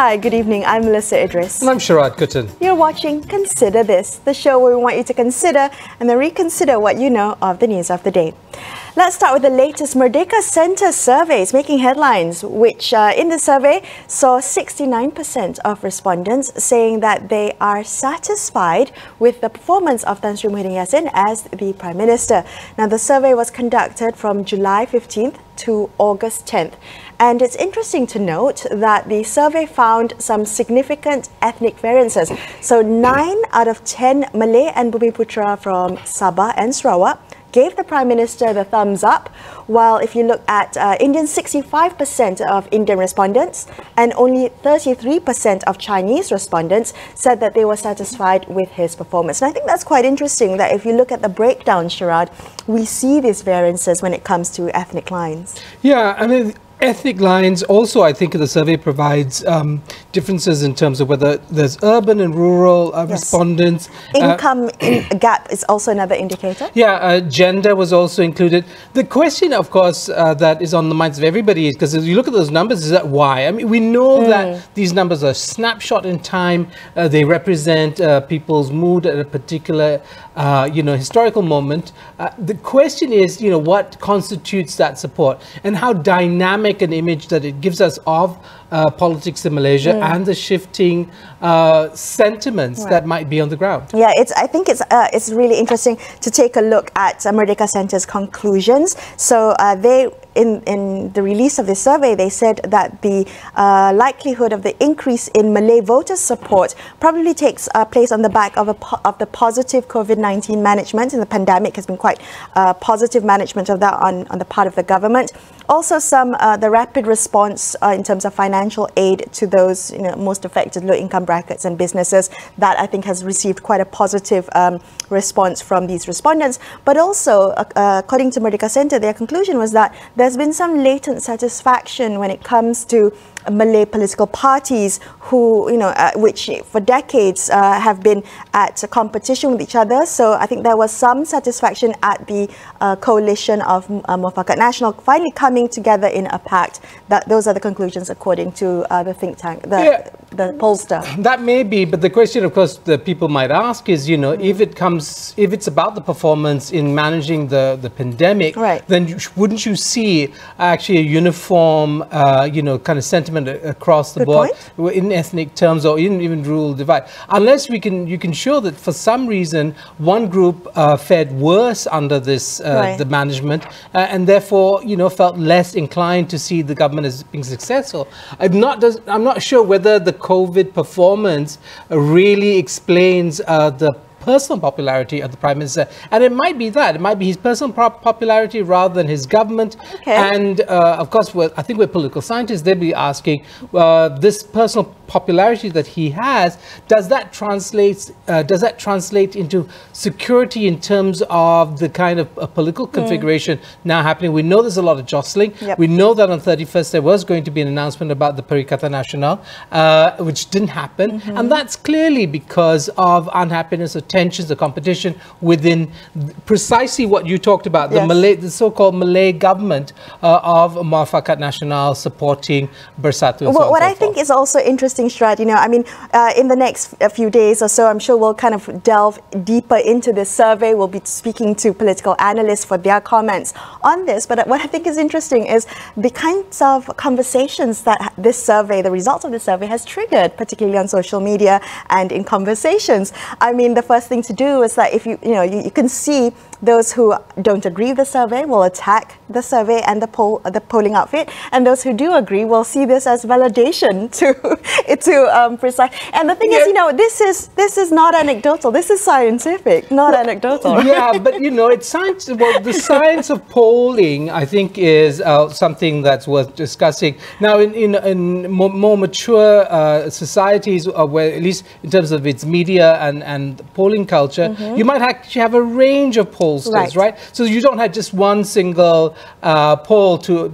Hi, good evening. I'm Melisa Idris. And I'm Sharaad Kuttan. You're watching Consider This, the show where we want you to consider and then reconsider what you know of the news of the day. Let's start with the latest Merdeka Centre surveys making headlines, which in the survey saw 69% of respondents saying that they are satisfied with the performance of Tan Sri RaisYatim as the Prime Minister. Now, the survey was conducted from July 15th to August 10th. And it's interesting to note that the survey found some significant ethnic variances. So 9 out of 10 Malay and Bumiputra from Sabah and Sarawak gave the Prime Minister the thumbs up, while if you look at Indian, 65% of Indian respondents and only 33% of Chinese respondents said that they were satisfied with his performance. And I think that's quite interesting that if you look at the breakdown, Sharaad, we see these variances when it comes to ethnic lines. Yeah, I mean, ethnic lines also, I think the survey provides differences in terms of whether there's urban and rural respondents. Income gap is also another indicator. Yeah, gender was also included. The question, of course, that is on the minds of everybody is, because as you look at those numbers, is that why? I mean, we know that these numbers are a snapshot in time. They represent people's mood at a particular, historical moment. The question is, what constitutes that support and how dynamic an image that it gives us of politics in Malaysia and the shifting sentiments that might be on the ground. Yeah, I think it's really interesting to take a look at Merdeka Centre's conclusions. So in the release of this survey, they said that the likelihood of the increase in Malay voter support probably takes place on the back of the positive COVID-19 management, and the pandemic has been quite positive management of that on the part of the government. Also, the rapid response in terms of financial aid to those most affected low-income brackets and businesses, that I think has received quite a positive response from these respondents. But also, according to Merdeka Centre, their conclusion was that there's been some latent satisfaction when it comes to Malay political parties who, which for decades have been at a competition with each other. So I think there was some satisfaction at the coalition of Muafakat Nasional finally coming together in a pact. Those are the conclusions according to the think tank, the pollster. That may be, but the question, of course, that people might ask is, if it's about the performance in managing the pandemic, then wouldn't you see actually a uniform, kind of sentiment across the board in ethnic terms or even rural divide, unless you can show that for some reason one group fared worse under this the management and therefore felt less inclined to see the government as being successful. I'm not sure whether the COVID performance really explains the personal popularity of the Prime Minister, and it might be that. It might be his personal popularity rather than his government. And of course, I think we're political scientists. They'll be asking, this personal popularity that he has, does that translate into security in terms of the kind of political configuration now happening? We know there's a lot of jostling. We know that on 31st there was going to be an announcement about the Berita Nasional, which didn't happen, and that's clearly because of unhappiness, tensions, the competition within precisely what you talked about, the so-called Malay government of Muafakat Nasional supporting Bersatu. Well, what I think is also interesting, Sharaad, in the next few days or so, I'm sure we'll kind of delve deeper into this survey. We'll be speaking to political analysts for their comments on this. But what I think is interesting is the kinds of conversations that this survey, the results of the survey, has triggered, particularly on social media and in conversations. I mean, the first thing to do is that if you can see those who don't agree with the survey will attack the survey and the polling outfit, and those who do agree will see this as validation to precise. And the thing is, this is not anecdotal. This is scientific, not anecdotal. Yeah, but it's science. Well, the science of polling, I think, is something that's worth discussing. Now, in more mature societies, where at least in terms of its media and polling culture, you might actually have a range of polls pollsters, right? So you don't have just one single poll to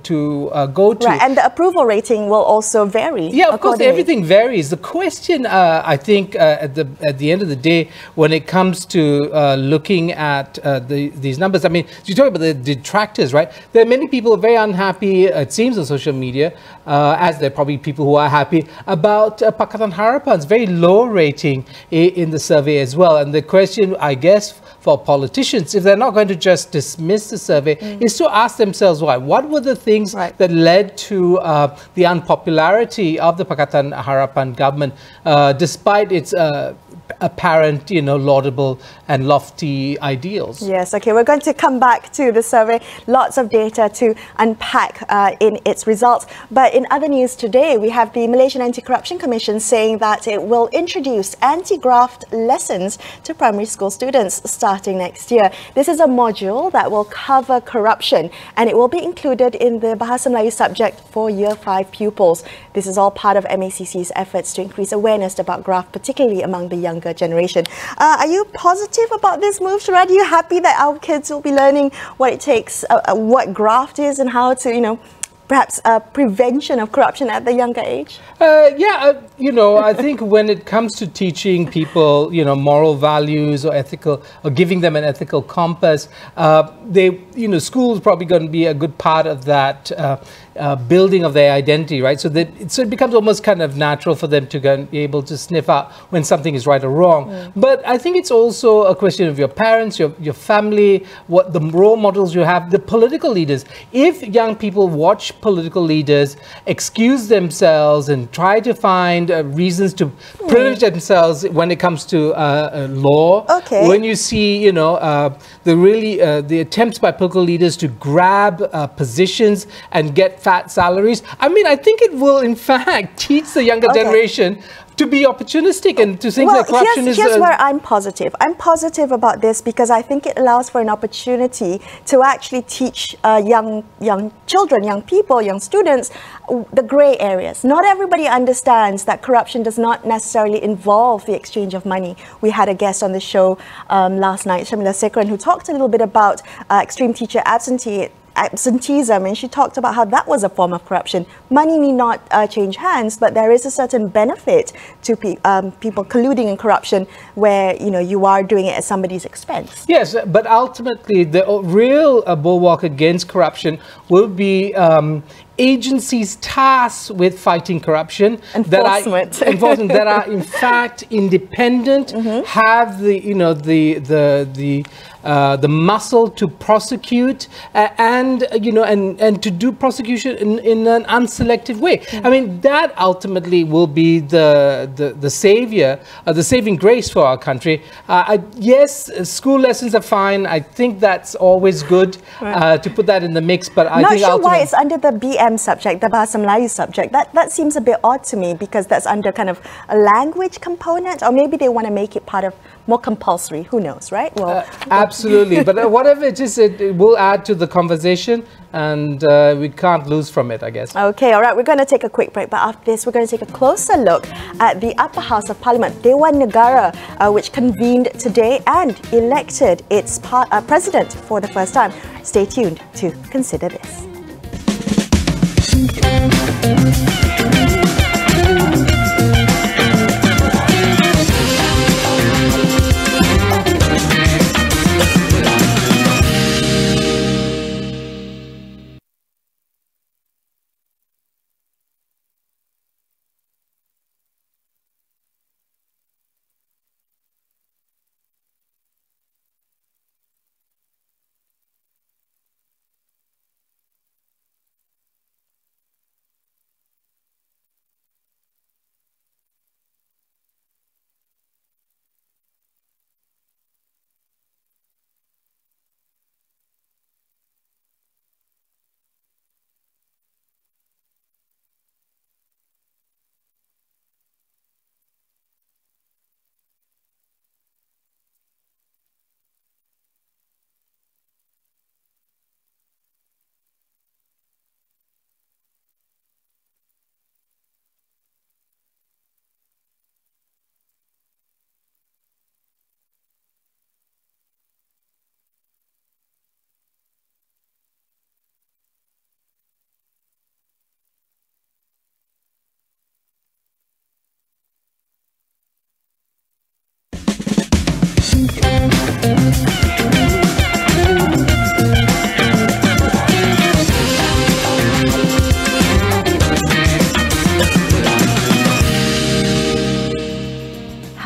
go to. Right, and the approval rating will also vary. Yeah, of course, everything varies. The question, I think, at the end of the day, when it comes to looking at these numbers, I mean, you talk about the detractors, right? There are many people very unhappy, it seems, on social media, as there are probably people who are happy about Pakatan Harapan's very low rating in the survey as well. And the question, I guess, for politicians, if they're not going to just dismiss the survey, is to ask themselves why. What were the things that led to the unpopularity of the Pakatan Harapan government, despite its apparent, laudable and lofty ideals? Yes, okay, we're going to come back to the survey. Lots of data to unpack in its results. But in other news today, we have the Malaysian Anti-Corruption Commission saying that it will introduce anti-graft lessons to primary school students starting next year. This is a module that will cover corruption, and it will be included in the Bahasa Melayu subject for Year 5 pupils. This is all part of MACC's efforts to increase awareness about graft, particularly among the younger generation. Are you positive about this move, Sharaad? Are you happy that our kids will be learning what it takes, what graft is, and how to, perhaps prevention of corruption at the younger age? I think when it comes to teaching people, moral values or ethical, or giving them an ethical compass, school is probably going to be a good part of that building of their identity, right? So it becomes almost kind of natural for them to be able to sniff out when something is right or wrong. But I think it's also a question of your parents, your family, what the role models you have, the political leaders. If young people watch political leaders excuse themselves and try to find reasons to privilege themselves when it comes to law, when you see, the attempts by political leaders to grab positions and get fat salaries, I mean, I think it will, in fact, teach the younger generation to be opportunistic and to think that corruption is... Here's where I'm positive. I'm positive about this because I think it allows for an opportunity to actually teach young children, young people, young students, the grey areas. Not everybody understands that corruption does not necessarily involve the exchange of money. We had a guest on the show last night, Shamila Sekran, who talked a little bit about extreme teacher absenteeism, and she talked about how that was a form of corruption. Money need not change hands, but there is a certain benefit to people colluding in corruption where you are doing it at somebody's expense. Yes, but ultimately the real bulwark against corruption will be agencies tasked with fighting corruption that are in fact independent, have the muscle to prosecute and to do prosecution in an unselective way. I mean, that ultimately will be the savior, the saving grace for our country. Yes, school lessons are fine. I think that's always good to put that in the mix. But I think not sure why it's under the BM subject, the Bahasa Melayu subject. That seems a bit odd to me because that's under kind of a language component, or maybe they want to make it part of more compulsory. Who knows, right? Well, absolutely. But whatever it is, it will add to the conversation, and we can't lose from it, I guess. Okay, all right. We're going to take a quick break, but after this, we're going to take a closer look at the upper house of Parliament, Dewan Negara, which convened today and elected its president for the first time. Stay tuned to consider this.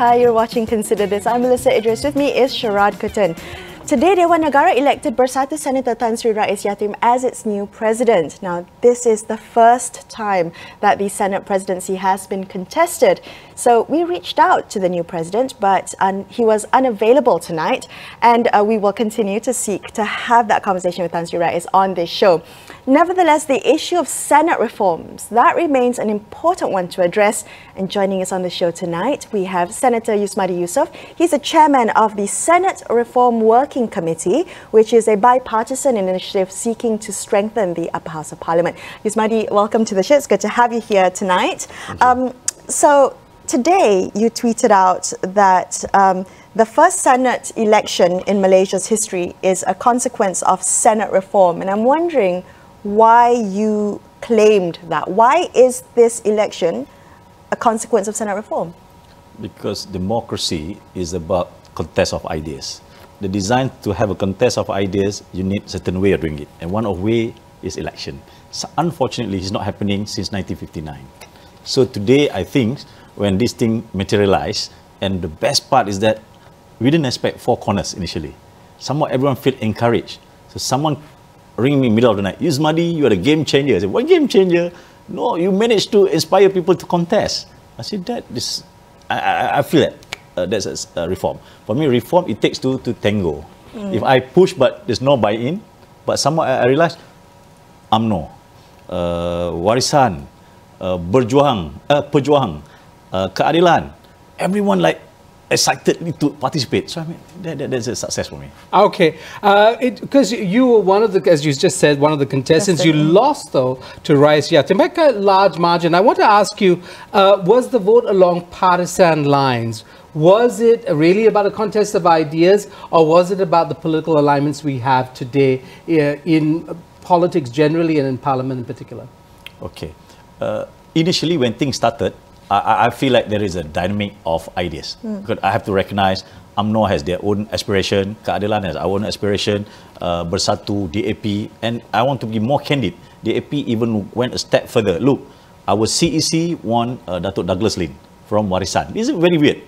Hi, you're watching Consider This. I'm Melisa Idris. With me is Sharaad Kuttan. Today, Dewan Negara elected Bersatu Senator Tan Sri RaisYatim as its new president. Now, this is the first time that the Senate presidency has been contested. So we reached out to the new president, but he was unavailable tonight. And we will continue to seek to have that conversation with Tan Sri Rais on this show. Nevertheless, the issue of Senate reforms, that remains an important one to address. And joining us on the show tonight, we have Senator Yusmadi Yusoff. He's the chairman of the Senate Reform Working Committee, which is a bipartisan initiative seeking to strengthen the upper house of parliament. Yusmadi, welcome to the show. It's good to have you here tonight. So today you tweeted out that the first Senate election in Malaysia's history is a consequence of Senate reform. And I'm wondering why you claimed that. Why is this election a consequence of Senate reform? Because democracy is about contest of ideas. The design to have a contest of ideas, you need a certain way of doing it. And one of way is election. So unfortunately, it's not happening since 1959. So today, I think, when this thing materialized, and the best part is that we didn't expect four corners initially. Somehow everyone felt encouraged. So someone ring me in the middle of the night, Yusmadi, you are a game changer. I said, what game changer? No, you managed to inspire people to contest. I said, I feel that that's a reform. For me, reform, it takes two to tango. If I push, but there's no buy-in, but somehow I realized, UMNO, warisan, perjuang, keadilan, everyone like excited to participate. So I mean, that's a success for me. Okay, because you were one of the, as you just said, one of the contestants. You lost though to RaisYatim by a large margin. I want to ask you, was the vote along partisan lines? Was it really about a contest of ideas, or was it about the political alignments we have today in politics generally and in Parliament in particular? Okay. Initially, when things started, I feel like there is a dynamic of ideas. Because I have to recognize UMNO has their own aspiration, Keadilan has our own aspiration, Bersatu, DAP, and I want to be more candid. DAP even went a step further. Look, our CEC won Datuk Douglas Lin from Warisan. This is very weird.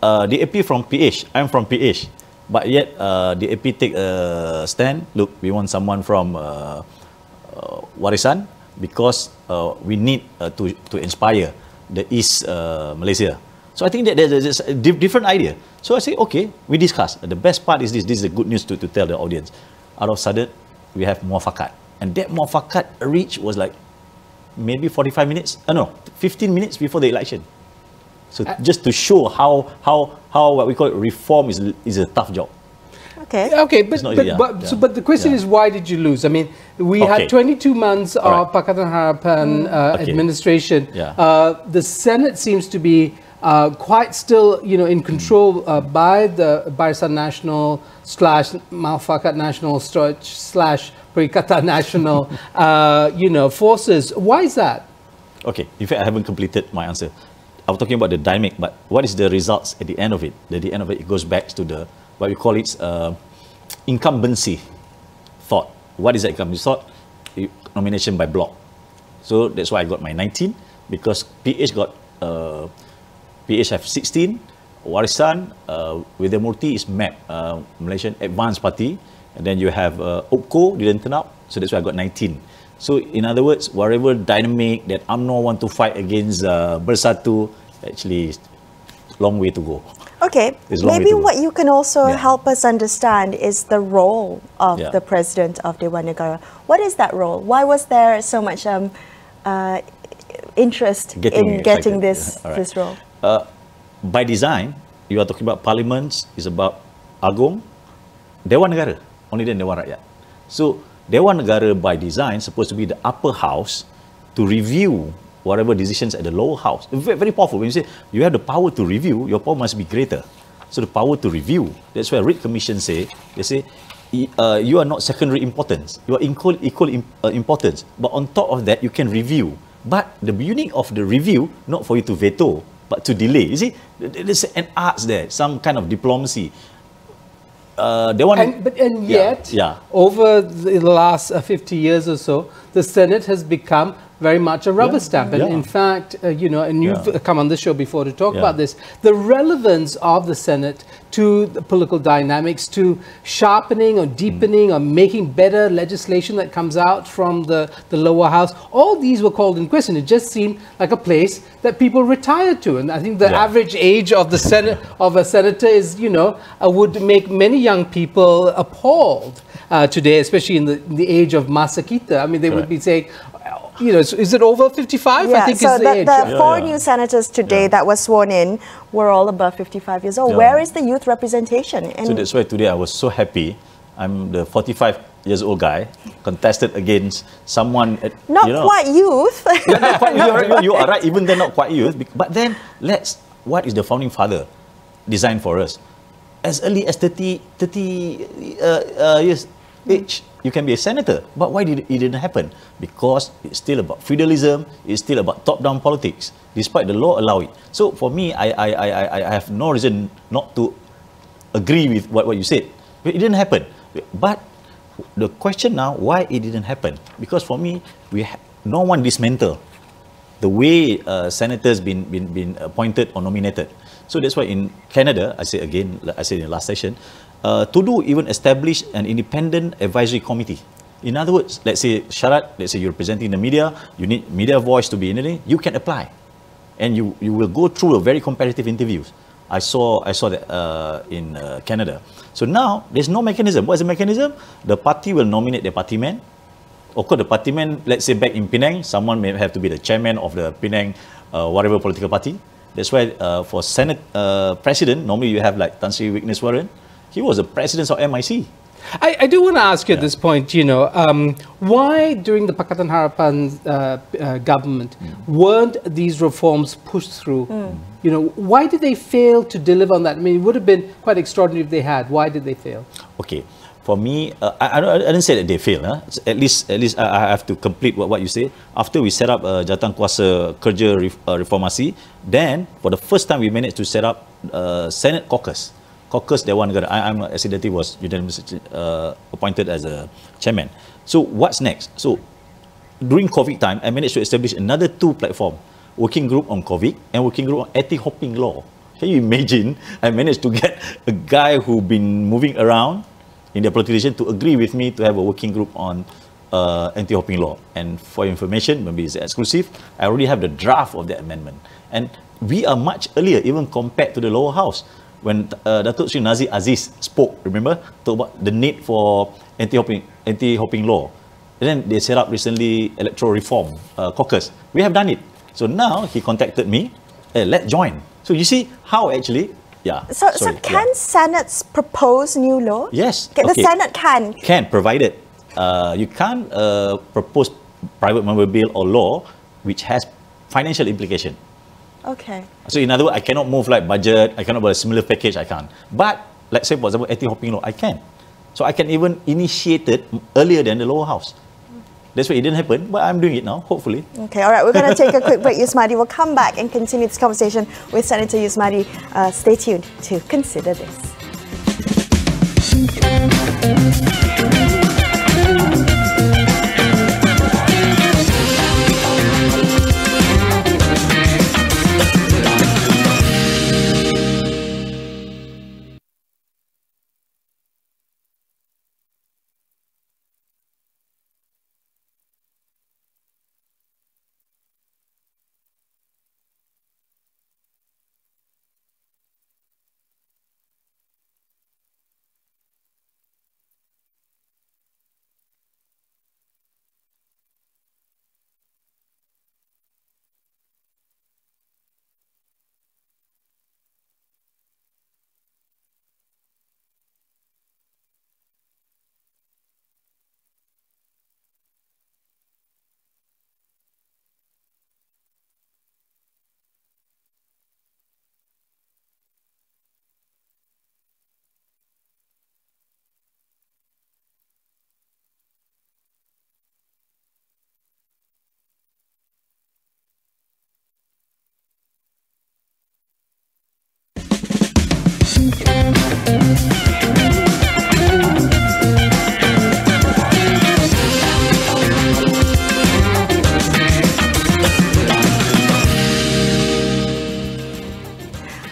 DAP from PH, I'm from PH, but yet DAP take a stand. Look, we want someone from Warisan, because we need to inspire the East Malaysia. So I think that there's a different idea. So I say, okay, we discuss. The best part is this is the good news to tell the audience. Out of sudden, we have muafakat. And that muafakat reach was like maybe 45 minutes, 15 minutes before the election. So just to show how what we call it, reform is a tough job. Okay, but the question is, why did you lose? I mean, we had 22 months of Pakatan Harapan administration. The Senate seems to be quite still, in control by the Barisan Nasional / Muafakat Nasional / Perikatan Nasional, forces. Why is that? Okay, in fact, I haven't completed my answer. I was talking about the dynamic, but what is the results at the end of it? At the end of it, it goes back to the what we call it incumbency thought. What is that incumbency thought? Nomination by block. So that's why I got my 19, because PH got PH have 16, Warisan with the Murti is MAP, Malaysian Advanced Party, and then you have OPCO didn't turn up, so that's why I got 19. So in other words, whatever dynamic that UMNO want to fight against Bersatu, actually long way to go. Okay, maybe what you can also help us understand is the role of the president of Dewan Negara. What is that role? Why was there so much interest in getting this role? By design, you are talking about parliaments, is about Agong, Dewan Negara, only then Dewan Rakyat. So Dewan Negara by design supposed to be the upper house to review whatever decisions at the lower house. Very, very powerful. When you say you have the power to review, your power must be greater. So the power to review, that's why Reid Commission say, they say, you are not secondary importance, you are equal importance. But on top of that, you can review. But the beginning of the review, not for you to veto, but to delay. You see, there's an art there, some kind of diplomacy. Yet, over the last 50 years or so, the Senate has become very much a rubber stamp. And in fact, you know, and you've come on this show before to talk about this, the relevance of the Senate to the political dynamics, to sharpening or deepening or making better legislation that comes out from the lower house, all these were called in question. It just seemed like a place that people retired to. And I think the average age of the Senate, of a senator is, you know, would make many young people appalled today, especially in the age of Masa Kita. I mean, they would be saying, you know, is it over 55? Yeah, I think so is the age. the four new senators today that were sworn in were all above 55 years old. Where is the youth representation? And so that's why today I was so happy. I'm the 45 years old guy, contested against someone at, not you know, quite youth. not quite, you are right, even then not quite youth. But then, what is the founding father designed for us? As early as 30 years age, you can be a senator. But why did it didn't happen? Because it's still about feudalism, it's still about top-down politics, despite the law allow it. So for me, I have no reason not to agree with what you said. It didn't happen. But the question now, why it didn't happen? Because for me, no one dismantled the way senators been appointed or nominated. So that's why in Canada, I said in the last session, to even establish an independent advisory committee. In other words, let's say Sharaad, let's say you're representing the media, you need media voice to be in it, you can apply. And you will go through a very competitive interviews. I saw that in Canada. So now there's no mechanism. What's the mechanism? The party will nominate their party man. Of course, the party man, let's say back in Penang, someone may have to be the chairman of the Penang whatever political party. That's why for Senate president, normally you have like Tan Sri RaisYatim. He was the president of MIC. I do want to ask you at this point, you know, why during the Pakatan Harapan government weren't these reforms pushed through? You know, why did they fail to deliver on that? I mean, it would have been quite extraordinary if they had. Why did they fail? Okay, for me, I didn't say that they failed. Huh? At least I have to complete what you say. After we set up Jawatan Kuasa Kerja Reformasi, then for the first time we managed to set up Senate caucus. Caucus Dewan Negara. I'm accidentally was unanimously appointed as a chairman. So what's next? So during COVID time, I managed to establish another 2 platform, working group on COVID and working group on anti-hopping law. Can you imagine? I managed to get a guy who been moving around in the politician to agree with me to have a working group on anti-hopping law. And for your information, maybe it's exclusive, I already have the draft of that amendment. And we are much earlier, even compared to the lower house. When Datuk Sri Nazir Aziz spoke, remember, talk about the need for anti-hopping law. And then they set up recently electoral reform caucus. We have done it. So now he contacted me, let's join. So you see how actually, So can Senates propose new law? Yes. The Senate can. Can, provided you can't propose private member bill or law which has financial implication. Okay. So in other words, I cannot move like budget, I cannot buy a similar package, I can't. But let's say, for example, anti-hopping law, I can. So I can even initiate it earlier than the lower house. That's why it didn't happen, but I'm doing it now, hopefully. Okay, all right, we're going to take a quick break, Yusmadi. We'll come back and continue this conversation with Senator Yusmadi. Stay tuned to Consider This.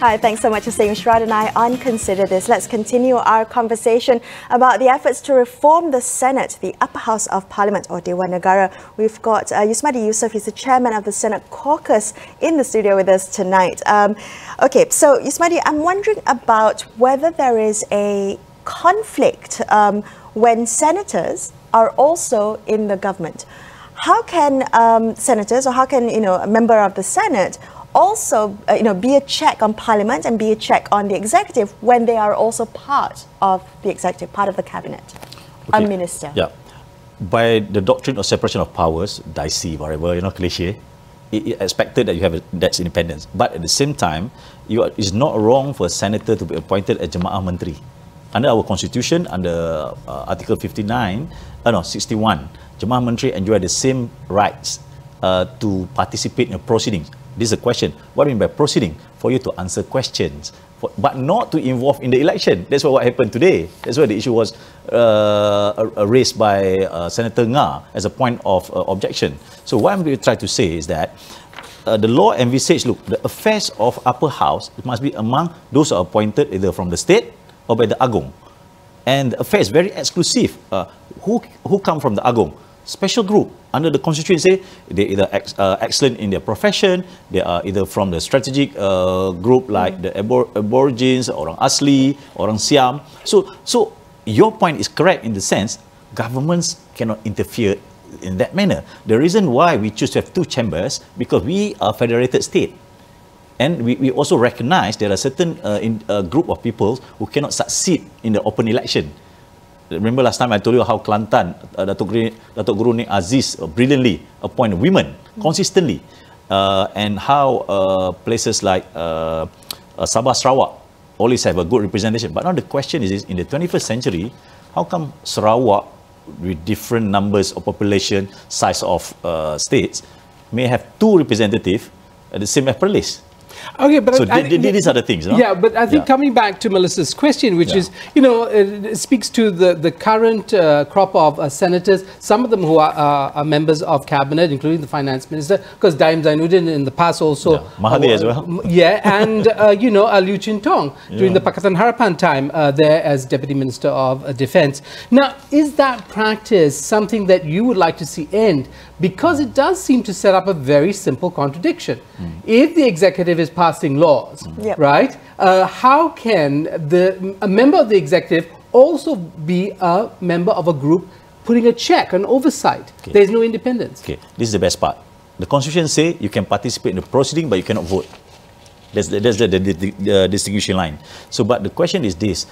Hi, thanks so much for staying with Sharaad and I on Consider This. Let's continue our conversation about the efforts to reform the Senate, the upper house of Parliament, or Dewan Negara. We've got Yusmadi Yusoff, he's the chairman of the Senate caucus, in the studio with us tonight. Okay, so Yusmadi, I'm wondering about whether there is a conflict when senators are also in the government. How can senators, or how can a member of the Senate also be a check on Parliament and be a check on the executive when they are also part of the executive, part of the cabinet, a minister? Yeah, by the doctrine of separation of powers, DICE, whatever, cliche, it's expected that you have that's independence. But at the same time, it's not wrong for a senator to be appointed as Jemaah Menteri. Under our constitution, under Article 61, Jemaah Menteri enjoy the same rights to participate in proceedings. This is a question. What do you mean by proceeding? For you to answer questions, but not to involve in the election. That's what happened today. That's why the issue was raised by Senator Nga as a point of objection. So what I'm going to try to say is that the law envisages, look, the affairs of upper house, it must be among those who are appointed either from the state or by the Agong. And the affair is very exclusive. Who come from the Agong? Special group. Under the constitution, say they're either excellent in their profession, they are either from the strategic group like the Aborigines, Orang Asli, Orang Siam. So your point is correct in the sense governments cannot interfere in that manner. The reason why we choose to have two chambers, because we are a federated state. And we also recognize there are certain group of people who cannot succeed in the open election. Remember last time I told you how Kelantan, Datuk Guru Nik Aziz brilliantly appointed women consistently, and how places like Sabah, Sarawak always have a good representation. But now the question is, in the 21st century, how come Sarawak, with different numbers of population, size of states, may have two representatives at the same place? Okay, but so these are the things. No? Yeah, but I think coming back to Melissa's question, which is, it speaks to the current crop of senators, some of them who are members of cabinet, including the finance minister, because Daim Zainuddin in the past also. Mahathir as well. Yeah, and, Liu Chintong during the Pakatan Harapan time there as Deputy Minister of Defence. Now, is that practice something that you would like to see end? Because it does seem to set up a very simple contradiction. If the executive is passing laws, right, how can a member of the executive also be a member of a group putting a check, an oversight? There's no independence. Okay, this is the best part. The constitution says you can participate in the proceeding, but you cannot vote. That's the distinguishing line. So, but the question is this.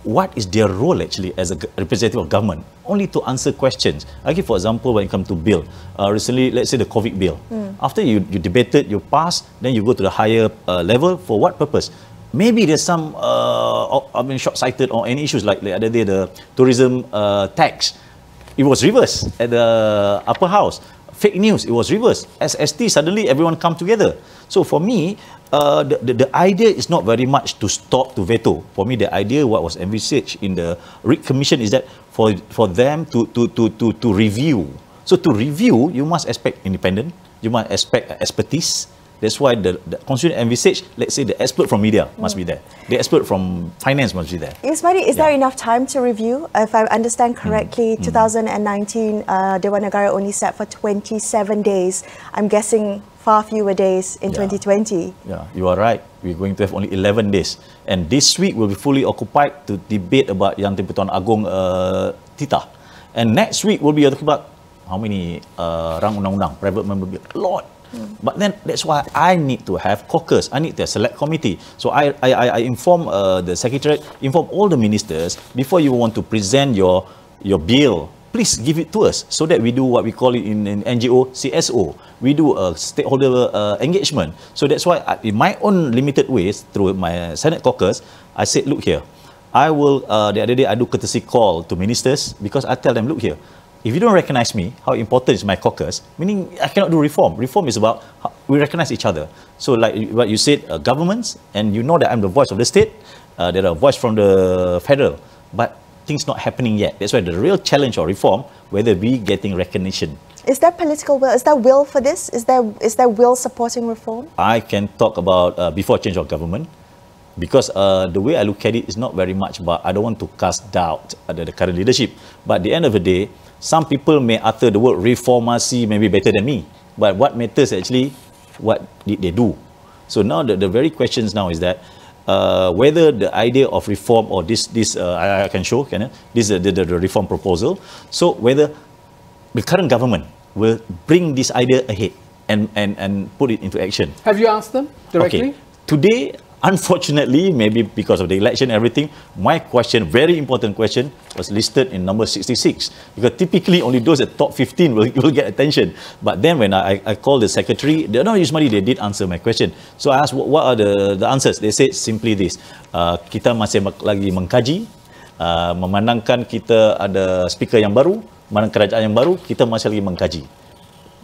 What is their role actually as a representative of government? Only to answer questions. I give for example when it comes to bill. Recently, let's say the COVID bill. After you debated, you pass, then you go to the higher level. For what purpose? Maybe there's some short-sighted or any issues like the other day, the tourism tax. It was reversed at the upper house. Fake news, it was reversed. As ST, suddenly everyone come together. So for me, the idea is not very much to stop, to veto. For me, the idea, what was envisaged in the RIC Commission is that for them to review. So to review, you must expect independent, you must expect expertise. That's why the constitution envisaged, let's say, the expert from media must be there. The expert from finance must be there. Yusmadi, is there enough time to review? If I understand correctly, 2019, Dewan Negara only sat for 27 days. I'm guessing far fewer days in 2020. Yeah, you are right. We're going to have only 11 days. And this week will be fully occupied to debate about Yang Di-Pertuan Agong Titah. And next week we'll be talking about how many rang undang-undang, private member bill. A lot. But then that's why I need to have caucus. I need to have select committee. So I inform the secretariat, inform all the ministers before you want to present your bill. Please give it to us so that we do what we call it in NGO CSO. We do a stakeholder engagement. So that's why in my own limited ways through my Senate caucus, I said, look here, I will, the other day I do courtesy call to ministers because I tell them, look here, if you don't recognize me, how important is my caucus, meaning I cannot do reform. Reform is about how we recognize each other. So like what you said, governments, and you know that I'm the voice of the state, there are voice from the federal, but things not happening yet. That's why the real challenge of reform, whether we getting recognition. Is there political will? Is there will for this? Is there will supporting reform? I can talk about before change of government, because the way I look at it is not very much, but I don't want to cast doubt at the current leadership. But at the end of the day, some people may utter the word reformasi maybe better than me. But what matters actually, what did they do? So now the very questions now is that whether the idea of reform or this I can show, this the reform proposal. So whether the current government will bring this idea ahead and put it into action. Have you asked them directly? Okay. Today, unfortunately, maybe because of the election and everything, my question, very important question, was listed in number 66. Because typically only those at top 15 will get attention. But then when I called the secretary, Yusmadi, they did answer my question. So I asked, what are the answers? They said simply this, kita masih lagi mengkaji, memandangkan kita ada speaker yang baru, memandang kerajaan yang baru, kita masih lagi mengkaji.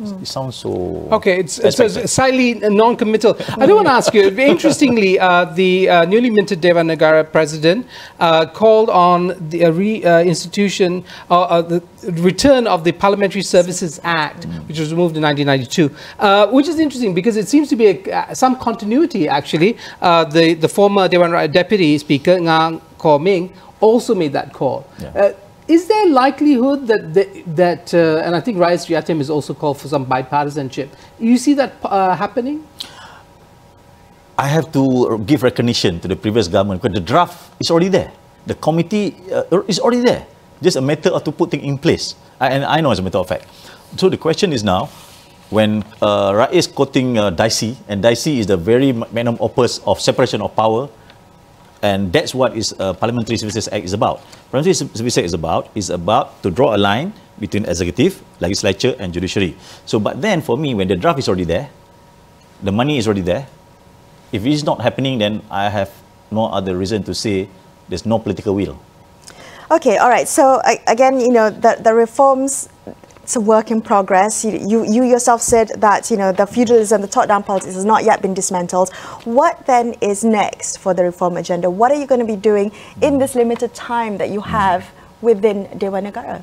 It sounds so... Okay, it's slightly non-committal. I do want to ask you, interestingly, the newly minted Dewan Negara president called on the institution, the return of the Parliamentary Services Act, which was removed in 1992, which is interesting because it seems to be some continuity, actually. The former Dewan Deputy Speaker, Ngang Koh Ming, also made that call. Yeah. Is there likelihood that and I think RaisYatim is also called for some bipartisanship. You see that happening? I have to give recognition to the previous government because the draft is already there. The committee is already there. Just a matter of to put things in place. And I know as a matter of fact. So the question is now, when Rais quoting Dicey, and Dicey is the very magnum opus of separation of power, and that's what is Parliamentary Services Act is about. Parliamentary Services Act is about to draw a line between executive, legislature and judiciary. So, but then for me, when the draft is already there, the money is already there, if it's not happening, then I have no other reason to say there's no political will. Okay, all right. So again, you know, the reforms, it's a work in progress. You yourself said that, you know, the feudalism, the top-down politics has not yet been dismantled. What then is next for the reform agenda? What are you going to be doing in this limited time that you have within Dewan Negara?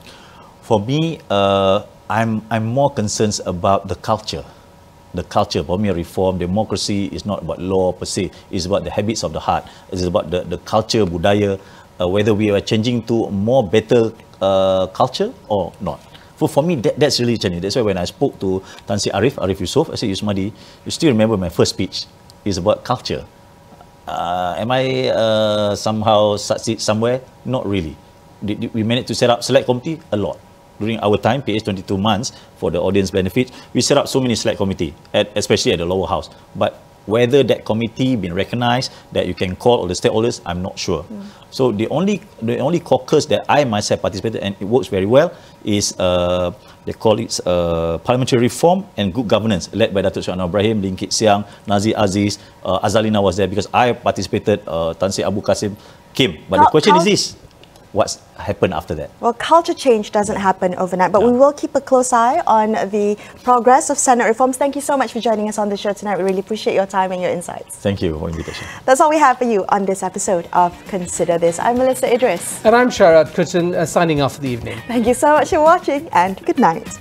For me, I'm more concerned about the culture. The culture. For me, reform, democracy is not about law per se. It's about the habits of the heart. It's about the culture, budaya, whether we are changing to a more better culture or not. For me, that's really changing. That's why when I spoke to Tan Sri Yusoff, I said, Yusmadi, you still remember my first speech is about culture. Am I somehow succeed somewhere? Not really. We managed to set up select committee a lot. During our time, PH 22 months, for the audience benefit, we set up so many select committee, especially at the lower house. But whether that committee been recognized, that you can call all the stakeholders, I'm not sure. So the only caucus that I myself participated, and it works very well, is they call it parliamentary reform and good governance, led by Datuk Sri Anwar Ibrahim, Lim Kit Siang, Nazir Aziz, Azalina was there because I participated, Tan Sri Abu Qasim came. But the question is this, what's happened after that? Well, culture change doesn't happen overnight, but we will keep a close eye on the progress of Senate reforms. Thank you so much for joining us on the show tonight. We really appreciate your time and your insights. Thank you for the invitation. That's all we have for you on this episode of Consider This. I'm Melisa Idris. And I'm Sharaad Kuttan, signing off for the evening. Thank you so much for watching and good night.